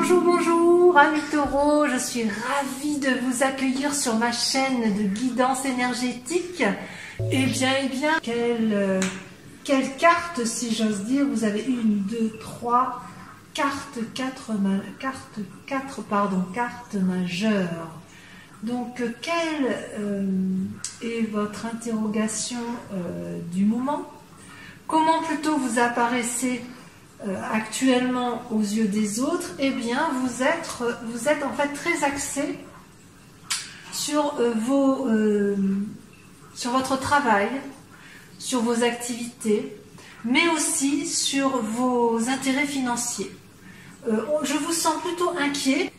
Bonjour, bonjour, amis taureaux, je suis ravie de vous accueillir sur ma chaîne de guidance énergétique. Eh bien, quelle carte, si j'ose dire, vous avez une, deux, trois, cartes majeures. Donc, quelle est votre interrogation du moment? Comment plutôt vous apparaissez actuellement aux yeux des autres? Eh bien, vous êtes en fait très axé sur sur votre travail, sur vos activités, mais aussi sur vos intérêts financiers. Je vous sens plutôt inquiet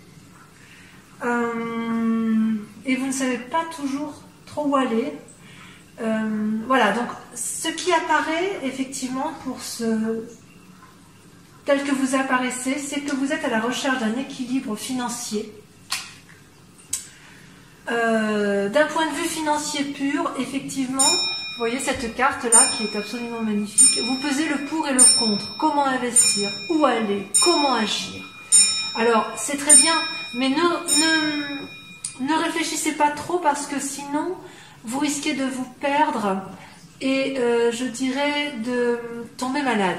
et vous ne savez pas toujours trop où aller. Voilà, donc ce qui apparaît effectivement tel que vous apparaissez, c'est que vous êtes à la recherche d'un équilibre financier. D'un point de vue financier pur, effectivement, vous voyez cette carte-là qui est absolument magnifique. Vous pesez le pour et le contre. Comment investir? Où aller? Comment agir? Alors, c'est très bien, mais ne réfléchissez pas trop parce que sinon, vous risquez de vous perdre et je dirais de tomber malade.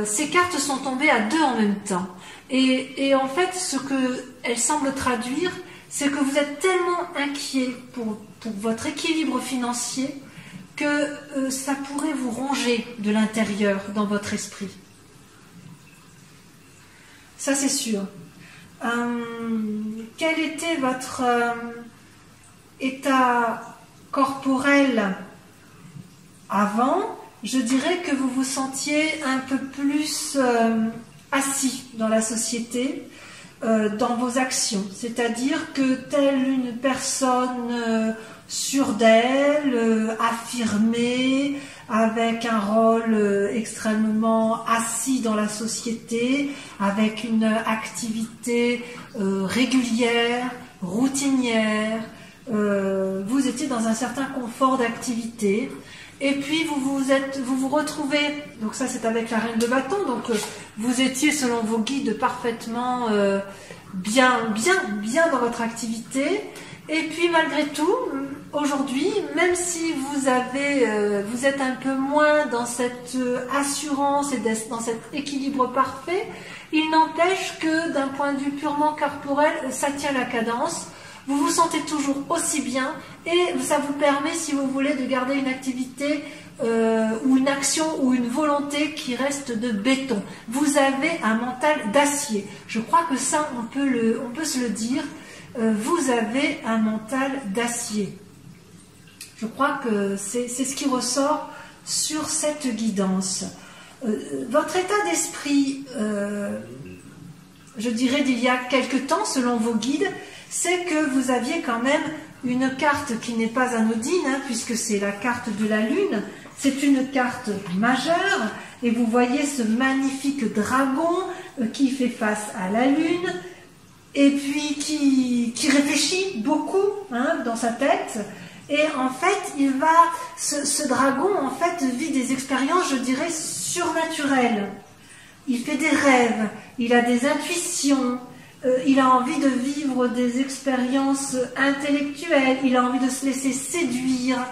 Ces cartes sont tombées à deux en même temps. Et en fait, ce qu'elles semblent traduire, c'est que vous êtes tellement inquiet pour votre équilibre financier que ça pourrait vous ronger de l'intérieur dans votre esprit. Ça, c'est sûr. Quel était votre état corporel avant? Je dirais que vous vous sentiez un peu plus assis dans la société, dans vos actions. C'est-à-dire que telle une personne sûre d'elle, affirmée, avec un rôle extrêmement assis dans la société, avec une activité régulière, routinière. Vous étiez dans un certain confort d'activité. Et puis vous vous retrouvez, donc ça c'est avec la reine de bâton, donc vous étiez selon vos guides parfaitement bien dans votre activité. Et puis malgré tout, aujourd'hui, même si vous êtes un peu moins dans cette assurance et dans cet équilibre parfait, il n'empêche que d'un point de vue purement corporel, ça tient la cadence. Vous vous sentez toujours aussi bien et ça vous permet, si vous voulez, de garder une activité ou une action ou une volonté qui reste de béton. Vous avez un mental d'acier. Je crois que ça, on peut se le dire. Vous avez un mental d'acier. Je crois que c'est ce qui ressort sur cette guidance. Votre état d'esprit, je dirais d'il y a quelque temps, selon vos guides, c'est que vous aviez quand même une carte qui n'est pas anodine, hein, puisque c'est la carte de la Lune. C'est une carte majeure, et vous voyez ce magnifique dragon qui fait face à la Lune, et puis qui réfléchit beaucoup hein, dans sa tête. Et en fait, ce dragon en fait vit des expériences, je dirais, surnaturelles. Il fait des rêves, il a des intuitions. Il a envie de vivre des expériences intellectuelles, il a envie de se laisser séduire.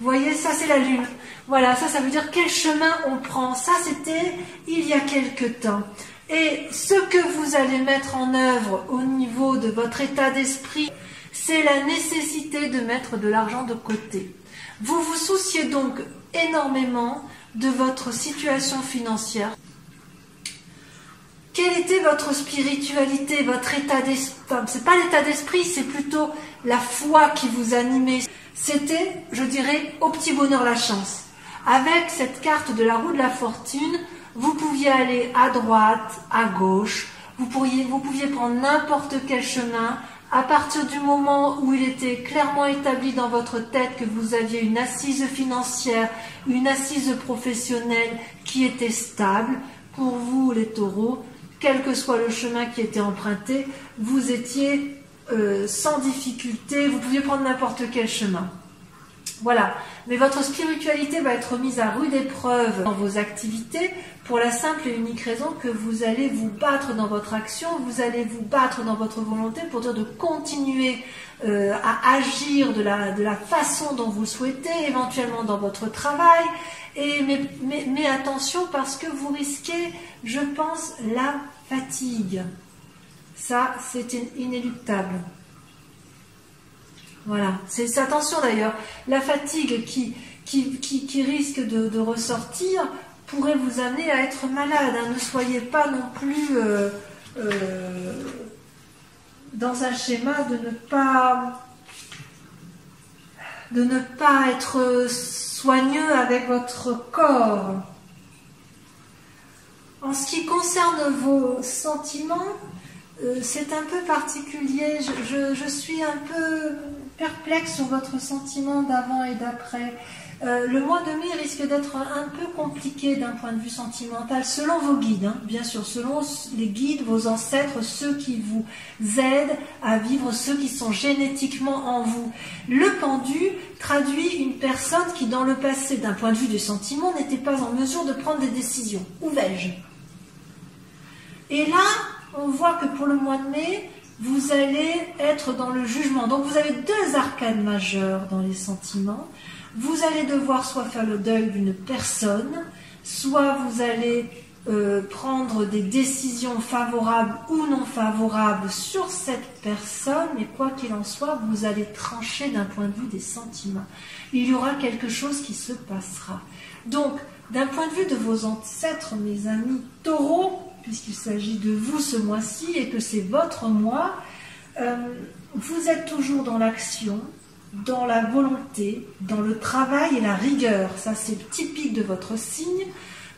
Vous voyez, ça c'est la Lune. Voilà, ça veut dire quel chemin on prend. Ça c'était il y a quelque temps. Et ce que vous allez mettre en œuvre au niveau de votre état d'esprit, c'est la nécessité de mettre de l'argent de côté. Vous vous souciez donc énormément de votre situation financière. Quelle était votre spiritualité, votre état d'esprit? Enfin, c'est pas l'état d'esprit, c'est plutôt la foi qui vous animait. C'était, je dirais, au petit bonheur la chance. Avec cette carte de la roue de la fortune, vous pouviez aller à droite, à gauche, vous pouviez prendre n'importe quel chemin. À partir du moment où il était clairement établi dans votre tête que vous aviez une assise financière, une assise professionnelle qui était stable, pour vous les taureaux, quel que soit le chemin qui était emprunté, vous étiez sans difficulté, vous pouviez prendre n'importe quel chemin. Voilà, mais votre spiritualité va être mise à rude épreuve dans vos activités pour la simple et unique raison que vous allez vous battre dans votre action, vous allez vous battre dans votre volonté pour dire de continuer à agir de la façon dont vous souhaitez, éventuellement dans votre travail. Mais attention parce que vous risquez, je pense, la fatigue. Ça, c'est inéluctable. Voilà, c'est attention d'ailleurs, la fatigue qui risque de ressortir pourrait vous amener à être malade. Hein. Ne soyez pas non plus dans un schéma de ne pas être soigneux avec votre corps. En ce qui concerne vos sentiments, c'est un peu particulier. Je suis un peu perplexe sur votre sentiment d'avant et d'après. Le mois de mai risque d'être un peu compliqué d'un point de vue sentimental, selon vos guides, hein, bien sûr, selon les guides, vos ancêtres, ceux qui vous aident à vivre, ceux qui sont génétiquement en vous. Le pendu traduit une personne qui, dans le passé, d'un point de vue du sentiment, n'était pas en mesure de prendre des décisions. Où vais-je? Et là, on voit que pour le mois de mai, vous allez être dans le jugement. Donc vous avez deux arcanes majeures dans les sentiments. Vous allez devoir soit faire le deuil d'une personne, soit vous allez prendre des décisions favorables ou non favorables sur cette personne, mais quoi qu'il en soit, vous allez trancher d'un point de vue des sentiments. Il y aura quelque chose qui se passera. Donc, d'un point de vue de vos ancêtres, mes amis taureaux, puisqu'il s'agit de vous ce mois-ci et que c'est votre mois, vous êtes toujours dans l'action, dans la volonté, dans le travail et la rigueur. Ça, c'est typique de votre signe.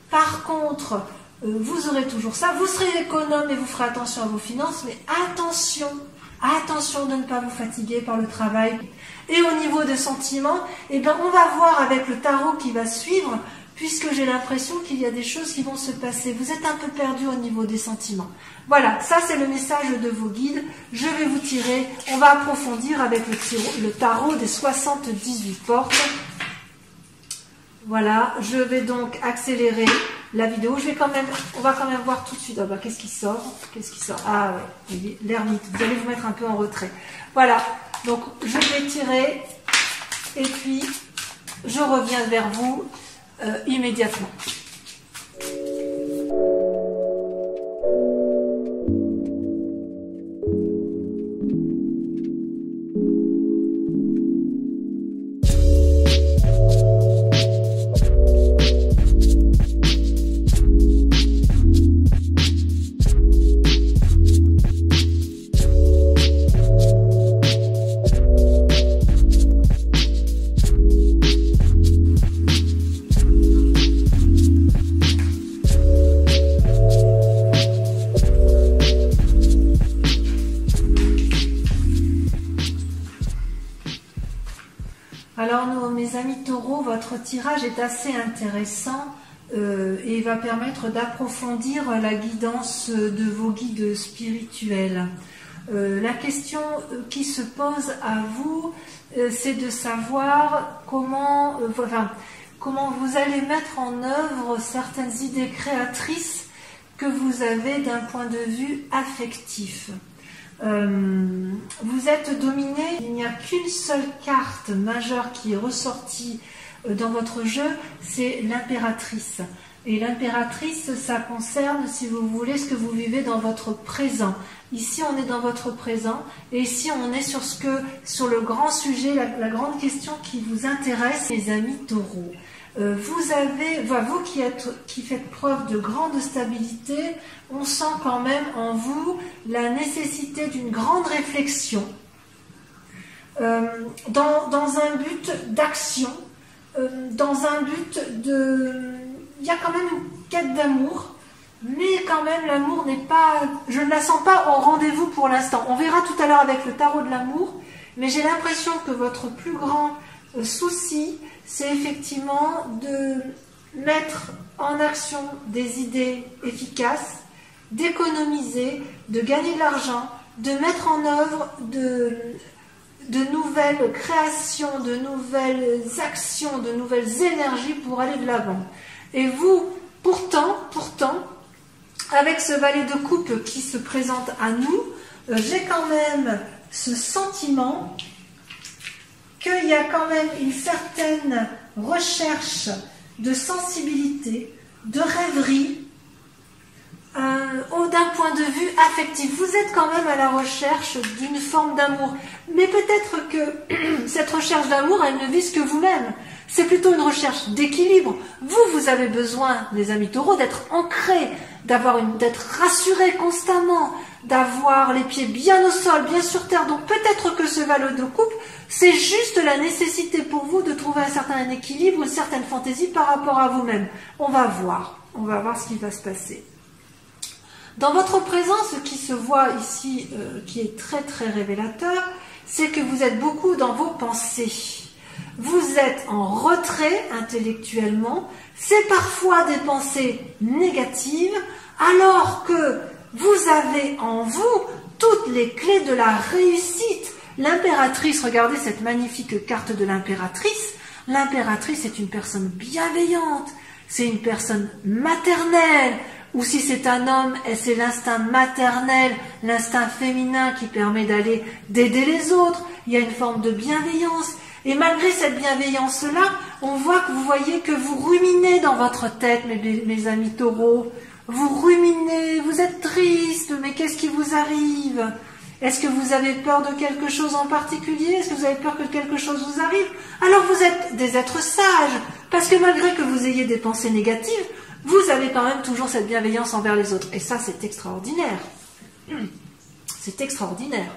Par contre, vous aurez toujours ça. Vous serez économe et vous ferez attention à vos finances, mais attention de ne pas vous fatiguer par le travail. Et au niveau des sentiments, eh bien, on va voir avec le tarot qui va suivre, puisque j'ai l'impression qu'il y a des choses qui vont se passer. Vous êtes un peu perdu au niveau des sentiments. Voilà, ça c'est le message de vos guides. Je vais vous tirer, on va approfondir avec le tarot des 78 portes. Voilà, je vais donc accélérer la vidéo. On va quand même voir tout de suite. Oh bah, qu'est-ce qui sort? Ah ouais, vous voyez, l'ermite. Vous allez vous mettre un peu en retrait. Voilà, donc je vais tirer et puis je reviens vers vous immédiatement. Votre tirage est assez intéressant et va permettre d'approfondir la guidance de vos guides spirituels. La question qui se pose à vous, c'est de savoir comment vous allez mettre en œuvre certaines idées créatrices que vous avez d'un point de vue affectif. Vous êtes dominé, il n'y a qu'une seule carte majeure qui est ressortie dans votre jeu, c'est l'impératrice. Et l'impératrice, ça concerne, si vous voulez, ce que vous vivez dans votre présent. Ici, on est dans votre présent, et ici, on est sur le grand sujet, la grande question qui vous intéresse, les amis taureaux. Vous qui faites preuve de grande stabilité, on sent quand même en vous la nécessité d'une grande réflexion dans un but d'action, dans un but de... Il y a quand même une quête d'amour, mais quand même l'amour n'est pas... Je ne la sens pas au rendez-vous pour l'instant. On verra tout à l'heure avec le tarot de l'amour, mais j'ai l'impression que votre plus grand souci, c'est effectivement de mettre en action des idées efficaces, d'économiser, de gagner de l'argent, de mettre en œuvre de nouvelles créations, de nouvelles actions, de nouvelles énergies pour aller de l'avant. Et vous, pourtant, avec ce valet de coupe qui se présente à nous, j'ai quand même ce sentiment qu'il y a quand même une certaine recherche de sensibilité, de rêverie, d'un point de vue affectif. Vous êtes quand même à la recherche d'une forme d'amour. Mais peut-être que cette recherche d'amour, elle ne vise que vous-même. C'est plutôt une recherche d'équilibre. Vous avez besoin, les amis taureaux, d'être ancrés, d'être rassurés constamment, d'avoir les pieds bien au sol, bien sur terre. Donc peut-être que ce valet de coupe, c'est juste la nécessité pour vous de trouver un certain équilibre, une certaine fantaisie par rapport à vous-même. On va voir ce qui va se passer. Dans votre présent, ce qui se voit ici, qui est très très révélateur, c'est que vous êtes beaucoup dans vos pensées. Vous êtes en retrait intellectuellement, c'est parfois des pensées négatives, alors que vous avez en vous toutes les clés de la réussite. L'impératrice, regardez cette magnifique carte de l'impératrice. L'impératrice est une personne bienveillante, c'est une personne maternelle, ou si c'est un homme, c'est l'instinct maternel, l'instinct féminin qui permet d'aider les autres. Il y a une forme de bienveillance. Et malgré cette bienveillance-là, on voit que vous voyez que vous ruminez dans votre tête, mes amis taureaux. Vous ruminez, vous êtes triste, mais qu'est-ce qui vous arrive? Est-ce que vous avez peur de quelque chose en particulier? Est-ce que vous avez peur que quelque chose vous arrive? Alors vous êtes des êtres sages, parce que malgré que vous ayez des pensées négatives, vous avez quand même toujours cette bienveillance envers les autres. Et ça, c'est extraordinaire. C'est extraordinaire.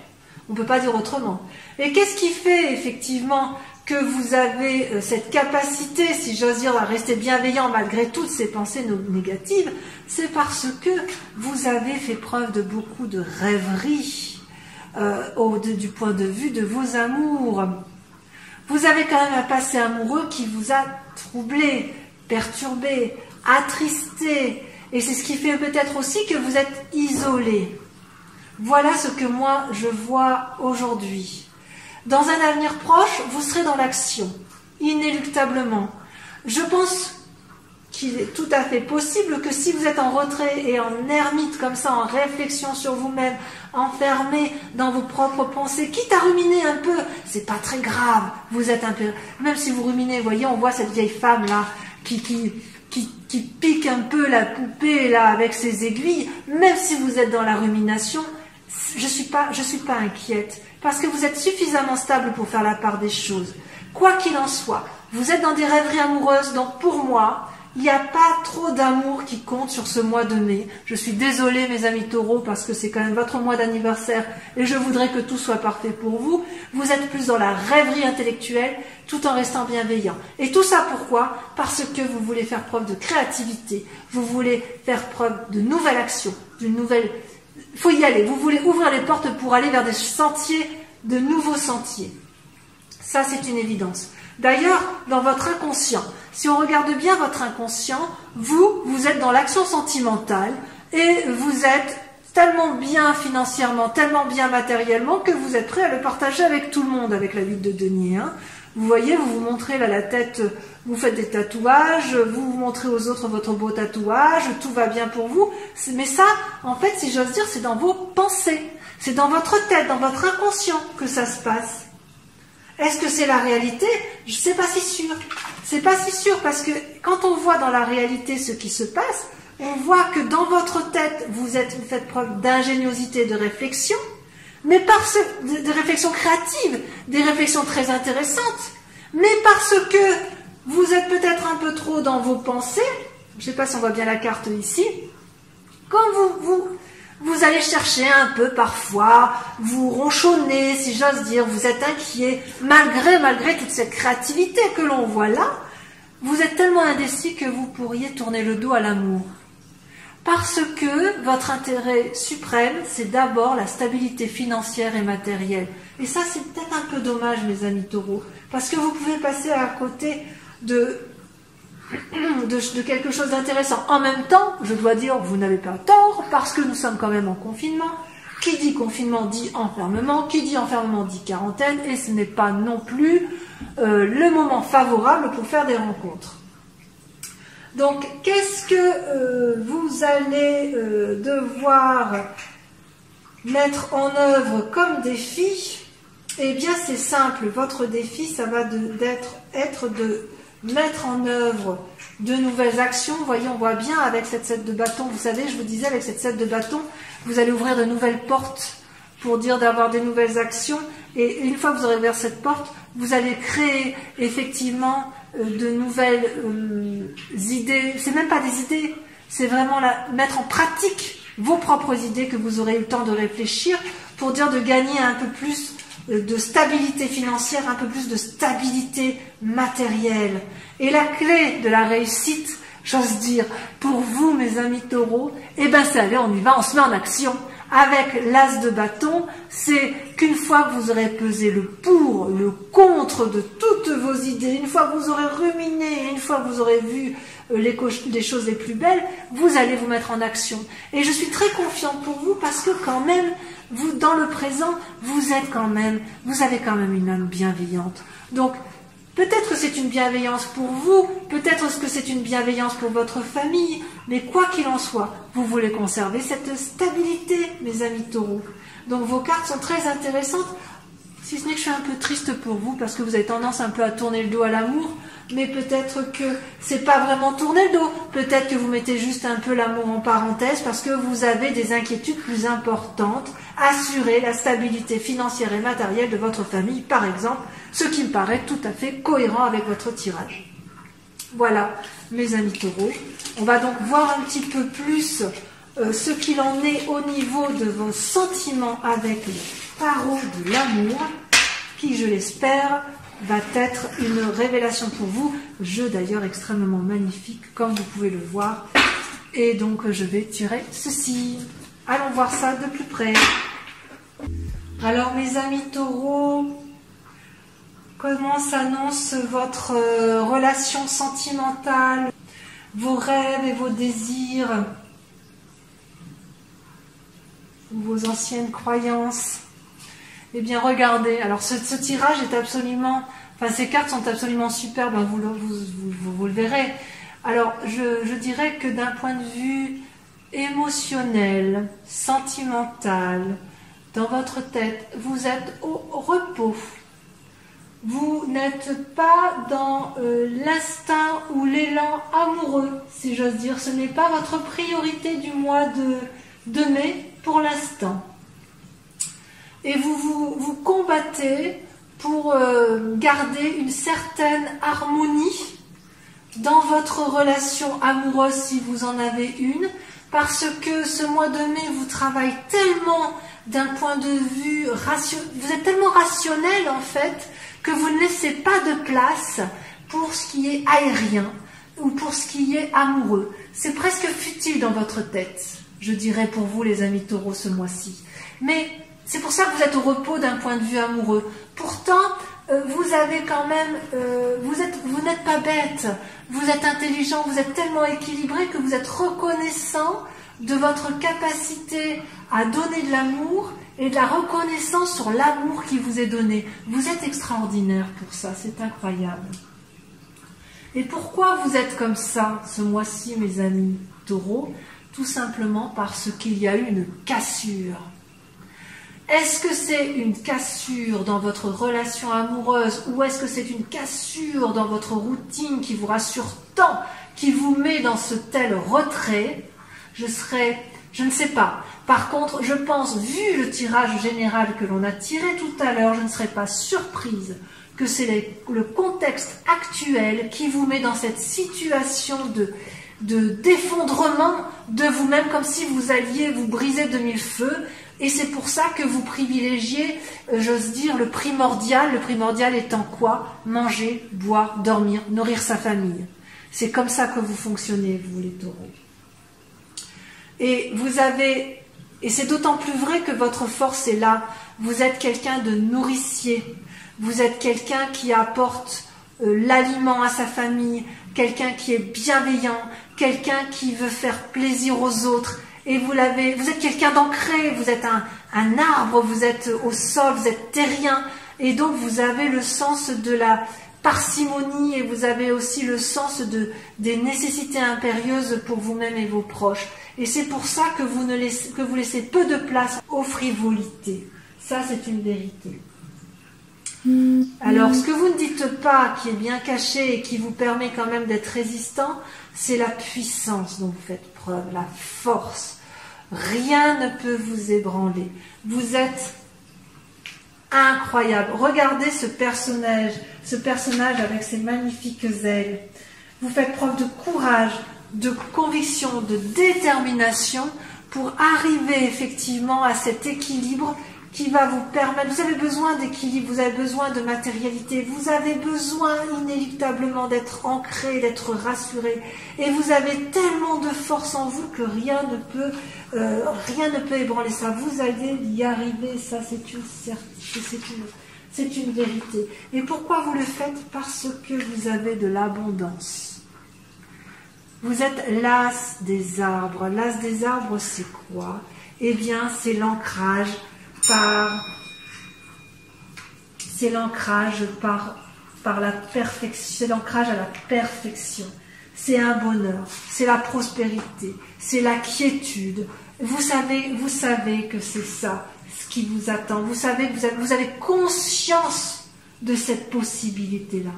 On ne peut pas dire autrement. Et qu'est-ce qui fait effectivement que vous avez cette capacité, si j'ose dire, à rester bienveillant malgré toutes ces pensées négatives? C'est parce que vous avez fait preuve de beaucoup de rêverie du point de vue de vos amours. Vous avez quand même un passé amoureux qui vous a troublé, perturbé, attristé, et c'est ce qui fait peut-être aussi que vous êtes isolé. Voilà ce que moi je vois aujourd'hui. Dans un avenir proche, vous serez dans l'action, inéluctablement. Je pense qu'il est tout à fait possible que si vous êtes en retrait et en ermite comme ça, en réflexion sur vous-même, enfermé dans vos propres pensées, quitte à ruminer un peu, c'est pas très grave. Vous êtes un peu, même si vous ruminez, vous voyez, on voit cette vieille femme là qui pique un peu la poupée là avec ses aiguilles. Même si vous êtes dans la rumination, je suis pas inquiète, parce que vous êtes suffisamment stable pour faire la part des choses. Quoi qu'il en soit, vous êtes dans des rêveries amoureuses, donc pour moi, il n'y a pas trop d'amour qui compte sur ce mois de mai. Je suis désolée, mes amis taureaux, parce que c'est quand même votre mois d'anniversaire et je voudrais que tout soit parfait pour vous. Vous êtes plus dans la rêverie intellectuelle tout en restant bienveillant. Et tout ça pourquoi? Parce que vous voulez faire preuve de créativité, vous voulez faire preuve de nouvelle action, d'une nouvelle... Il faut y aller, vous voulez ouvrir les portes pour aller vers des sentiers, de nouveaux sentiers. Ça, c'est une évidence. D'ailleurs, dans votre inconscient, si on regarde bien votre inconscient, vous êtes dans l'action sentimentale et vous êtes tellement bien financièrement, tellement bien matériellement que vous êtes prêt à le partager avec tout le monde, avec la 8 de denier. Hein. Vous voyez, vous vous montrez là la tête, vous faites des tatouages, vous montrez aux autres votre beau tatouage, tout va bien pour vous. Mais ça, en fait, si j'ose dire, c'est dans vos pensées. C'est dans votre tête, dans votre inconscient que ça se passe. Est-ce que c'est la réalité? Je ne sais pas si sûr. C'est pas si sûr parce que quand on voit dans la réalité ce qui se passe, on voit que dans votre tête, vous faites preuve d'ingéniosité, de réflexion, mais de réflexion créative, des réflexions très intéressantes, mais parce que vous êtes peut-être un peu trop dans vos pensées, je ne sais pas si on voit bien la carte ici, quand vous allez chercher un peu parfois, vous ronchonnez, si j'ose dire, vous êtes inquiet, malgré toute cette créativité que l'on voit là, vous êtes tellement indécis que vous pourriez tourner le dos à l'amour. Parce que votre intérêt suprême, c'est d'abord la stabilité financière et matérielle. Et ça, c'est peut-être un peu dommage, mes amis taureaux, parce que vous pouvez passer à côté de quelque chose d'intéressant. En même temps, je dois dire, vous n'avez pas tort, parce que nous sommes quand même en confinement, Qui dit confinement dit enfermement, qui dit enfermement dit quarantaine, et ce n'est pas non plus le moment favorable pour faire des rencontres. Donc, qu'est-ce que vous allez devoir mettre en œuvre comme défi? Eh bien, c'est simple. Votre défi, ça va être de mettre en œuvre de nouvelles actions. Vous voyez, on voit bien avec cette 7 de bâton. Vous savez, je vous disais, avec cette 7 de bâton, vous allez ouvrir de nouvelles portes pour dire d'avoir des nouvelles actions. Et une fois que vous aurez ouvert cette porte, vous allez créer effectivement de nouvelles idées. C'est même pas des idées, c'est vraiment mettre en pratique vos propres idées que vous aurez eu le temps de réfléchir pour dire de gagner un peu plus de stabilité financière, un peu plus de stabilité matérielle. Et la clé de la réussite, j'ose dire, pour vous, mes amis taureaux, eh ben c'est allez, on y va, on se met en action. Avec l'as de bâton, c'est qu'une fois que vous aurez pesé le pour, le contre de toutes vos idées, une fois que vous aurez ruminé, une fois que vous aurez vu les choses les plus belles, vous allez vous mettre en action. Et je suis très confiante pour vous parce que quand même, vous, dans le présent, vous avez quand même une âme bienveillante. Donc, peut-être que c'est une bienveillance pour vous, peut-être que c'est une bienveillance pour votre famille, mais quoi qu'il en soit, vous voulez conserver cette stabilité, mes amis taureaux. Donc vos cartes sont très intéressantes, si ce n'est que je suis un peu triste pour vous, parce que vous avez tendance un peu à tourner le dos à l'amour, mais peut-être que c'est pas vraiment tourner le dos, peut-être que vous mettez juste un peu l'amour en parenthèse, parce que vous avez des inquiétudes plus importantes, assurer la stabilité financière et matérielle de votre famille, par exemple, ce qui me paraît tout à fait cohérent avec votre tirage. Voilà, mes amis taureaux. On va donc voir un petit peu plus ce qu'il en est au niveau de vos sentiments avec le tarot de l'amour, qui, je l'espère, va être une révélation pour vous. Jeu d'ailleurs extrêmement magnifique, comme vous pouvez le voir. Et donc, je vais tirer ceci. Allons voir ça de plus près. Alors, mes amis taureaux, comment s'annonce votre relation sentimentale, vos rêves et vos désirs, vos anciennes croyances? Eh bien, regardez. Alors, ce tirage est absolument... Enfin, ces cartes sont absolument superbes, hein, vous le verrez. Alors, je dirais que d'un point de vue émotionnel, sentimental, dans votre tête, vous êtes au repos. Vous n'êtes pas dans l'instinct ou l'élan amoureux, si j'ose dire. Ce n'est pas votre priorité du mois de mai pour l'instant. Et vous combattez pour garder une certaine harmonie dans votre relation amoureuse, si vous en avez une, parce que ce mois de mai vous travaille tellement d'un point de vue rationnel, vous êtes tellement rationnel en fait, que vous ne laissez pas de place pour ce qui est aérien ou pour ce qui est amoureux. C'est presque futile dans votre tête, je dirais pour vous les amis taureaux ce mois-ci. Mais c'est pour ça que vous êtes au repos d'un point de vue amoureux. Pourtant, vous avez quand même, vous n'êtes pas bête, vous êtes intelligent, vous êtes tellement équilibré que vous êtes reconnaissant de votre capacité à donner de l'amour et de la reconnaissance sur l'amour qui vous est donné. Vous êtes extraordinaire pour ça, c'est incroyable. Et pourquoi vous êtes comme ça ce mois-ci, mes amis taureaux? Tout simplement parce qu'il y a eu une cassure. Est-ce que c'est une cassure dans votre relation amoureuse ou est-ce que c'est une cassure dans votre routine qui vous rassure tant, qui vous met dans ce tel retrait? Je ne sais pas. Par contre, je pense, vu le tirage général que l'on a tiré tout à l'heure, je ne serais pas surprise que c'est le contexte actuel qui vous met dans cette situation d'effondrement de vous-même, comme si vous alliez vous briser de mille feux. Et c'est pour ça que vous privilégiez, j'ose dire, le primordial. Le primordial étant quoi? Manger, boire, dormir, nourrir sa famille. C'est comme ça que vous fonctionnez, vous les taureaux. Et c'est d'autant plus vrai que votre force est là. Vous êtes quelqu'un de nourricier. Vous êtes quelqu'un qui apporte l'aliment à sa famille, quelqu'un qui est bienveillant, quelqu'un qui veut faire plaisir aux autres. Et vous êtes quelqu'un d'ancré, vous êtes un arbre, vous êtes au sol, vous êtes terrien. Et donc vous avez le sens de la parcimonie et vous avez aussi le sens des nécessités impérieuses pour vous-même et vos proches. Et c'est pour ça que vous laissez peu de place aux frivolités. Ça, c'est une vérité. Alors, ce que vous ne dites pas, qui est bien caché et qui vous permet quand même d'être résistant, c'est la puissance dont vous faites preuve, la force. Rien ne peut vous ébranler. Vous êtes incroyable. Regardez ce personnage avec ses magnifiques ailes. Vous faites preuve de courage, de conviction, de détermination pour arriver effectivement à cet équilibre qui va vous permettre. Vous avez besoin d'équilibre, vous avez besoin de matérialité, vous avez besoin inéluctablement d'être ancré, d'être rassuré. Et vous avez tellement de force en vous que rien ne peut ébranler ça. Vous allez y arriver, ça c'est une certitude, c'est une vérité. Et pourquoi vous le faites? Parce que vous avez de l'abondance. Vous êtes l'as des arbres. L'as des arbres, c'est quoi? Eh bien, c'est l'ancrage par la perfection, c'est l'ancrage à la perfection. C'est un bonheur, c'est la prospérité, c'est la quiétude. Vous savez que c'est ça ce qui vous attend. Vous avez conscience de cette possibilité-là.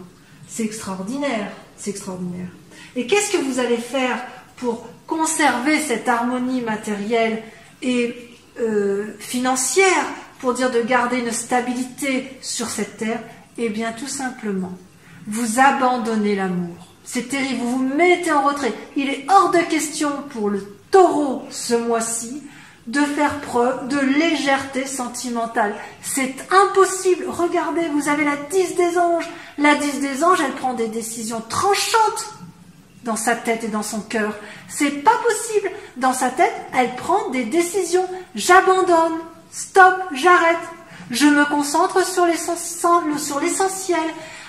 C'est extraordinaire, c'est extraordinaire. Et qu'est-ce que vous allez faire pour conserver cette harmonie matérielle et financière, pour dire de garder une stabilité sur cette terre? Eh bien, tout simplement, vous abandonnez l'amour. C'est terrible, vous vous mettez en retrait. Il est hors de question pour le Taureau ce mois-ci de faire preuve de légèreté sentimentale. C'est impossible. Regardez, vous avez la 10 des anges. La 10 des anges, elle prend des décisions tranchantes dans sa tête et dans son cœur. C'est pas possible. Dans sa tête, elle prend des décisions. J'abandonne. Stop, j'arrête. Je me concentre sur l'essentiel.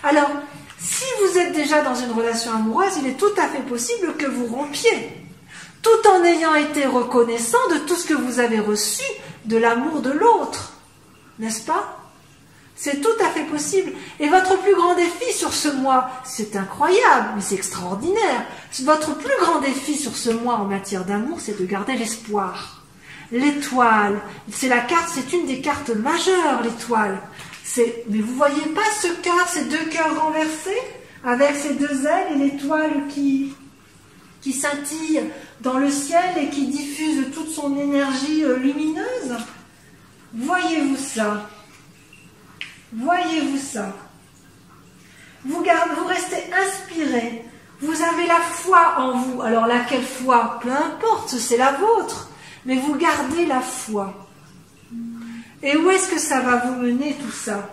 Alors, si vous êtes déjà dans une relation amoureuse, il est tout à fait possible que vous rompiez, tout en ayant été reconnaissant de tout ce que vous avez reçu de l'amour de l'autre. N'est-ce pas? C'est tout à fait possible. Et votre plus grand défi sur ce mois, c'est incroyable, mais c'est extraordinaire. Votre plus grand défi sur ce mois en matière d'amour, c'est de garder l'espoir. L'étoile, c'est une des cartes majeures, l'étoile. Mais vous voyez pas ce cœur, ces deux cœurs renversés, avec ces deux ailes et l'étoile qui scintille dans le ciel et qui diffuse toute son énergie lumineuse? Voyez-vous ça? Voyez-vous ça? Vous restez inspiré. Vous avez la foi en vous. Alors laquelle foi? Peu importe, c'est la vôtre. Mais vous gardez la foi. Et où est-ce que ça va vous mener tout ça?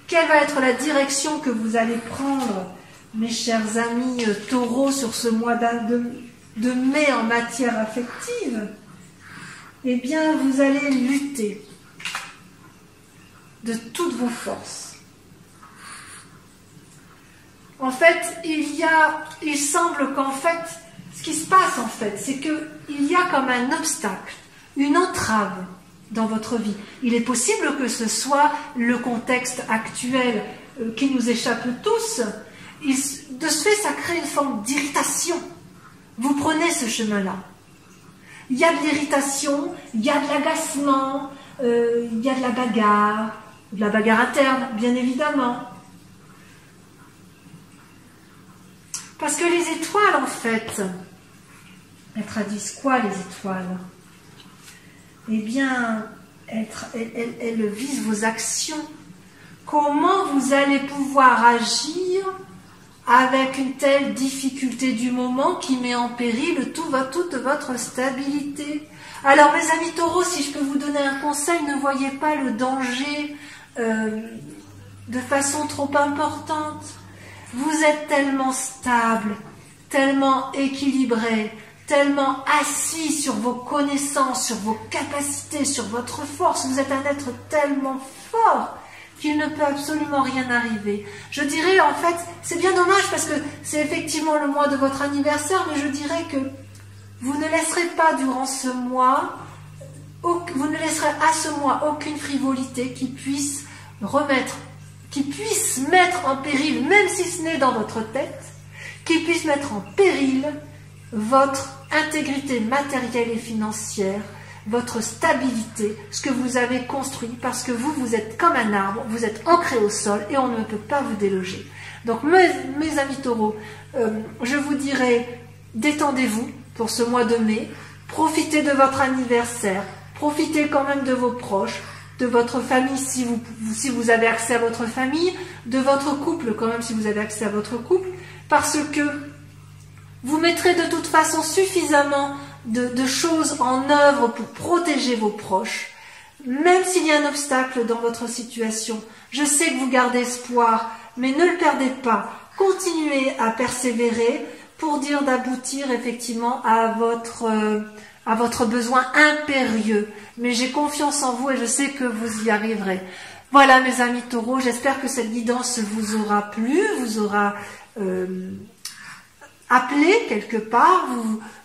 Quelle va être la direction que vous allez prendre, mes chers amis taureaux, sur ce mois de mai en matière affective? Eh bien, vous allez lutter de toutes vos forces. En fait, il semble qu'en fait, ce qui se passe en fait, c'est qu'il y a comme un obstacle, une entrave dans votre vie. Il est possible que ce soit le contexte actuel qui nous échappe tous. De ce fait, ça crée une forme d'irritation. Vous prenez ce chemin-là. Il y a de l'irritation, il y a de l'agacement, il y a de la bagarre interne, bien évidemment. Parce que les étoiles, en fait, elles traduisent quoi, les étoiles? Eh bien, elles visent vos actions. Comment vous allez pouvoir agir avec une telle difficulté du moment qui met en péril toute votre stabilité? Alors, mes amis taureaux, si je peux vous donner un conseil, ne voyez pas le danger de façon trop importante. Vous êtes tellement stable, tellement équilibré, tellement assis sur vos connaissances, sur vos capacités, sur votre force. Vous êtes un être tellement fort qu'il ne peut absolument rien arriver. Je dirais, en fait, c'est bien dommage parce que c'est effectivement le mois de votre anniversaire, mais je dirais que Vous ne laisserez pas durant ce mois, vous ne laisserez à ce mois aucune frivolité qui puisse mettre en péril, même si ce n'est dans votre tête, qui puisse mettre en péril votre intégrité matérielle et financière, votre stabilité, ce que vous avez construit, parce que vous êtes comme un arbre, vous êtes ancré au sol et on ne peut pas vous déloger. Donc mes amis taureaux, je vous dirais, détendez-vous pour ce mois de mai, profitez de votre anniversaire, profitez quand même de vos proches, de votre famille si vous avez accès à votre famille, de votre couple quand même si vous avez accès à votre couple, parce que vous mettrez de toute façon suffisamment de choses en œuvre pour protéger vos proches, même s'il y a un obstacle dans votre situation. Je sais que vous gardez espoir, mais ne le perdez pas. Continuez à persévérer pour dire d'aboutir effectivement à votre besoin impérieux. Mais j'ai confiance en vous et je sais que vous y arriverez. Voilà mes amis taureaux, j'espère que cette guidance vous aura plu, vous aura appelé quelque part,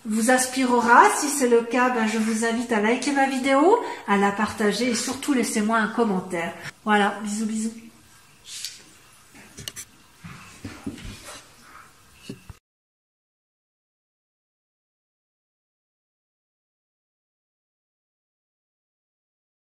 vous inspirera. Si c'est le cas, je vous invite à liker ma vidéo, à la partager et surtout laissez-moi un commentaire. Voilà, bisous bisous.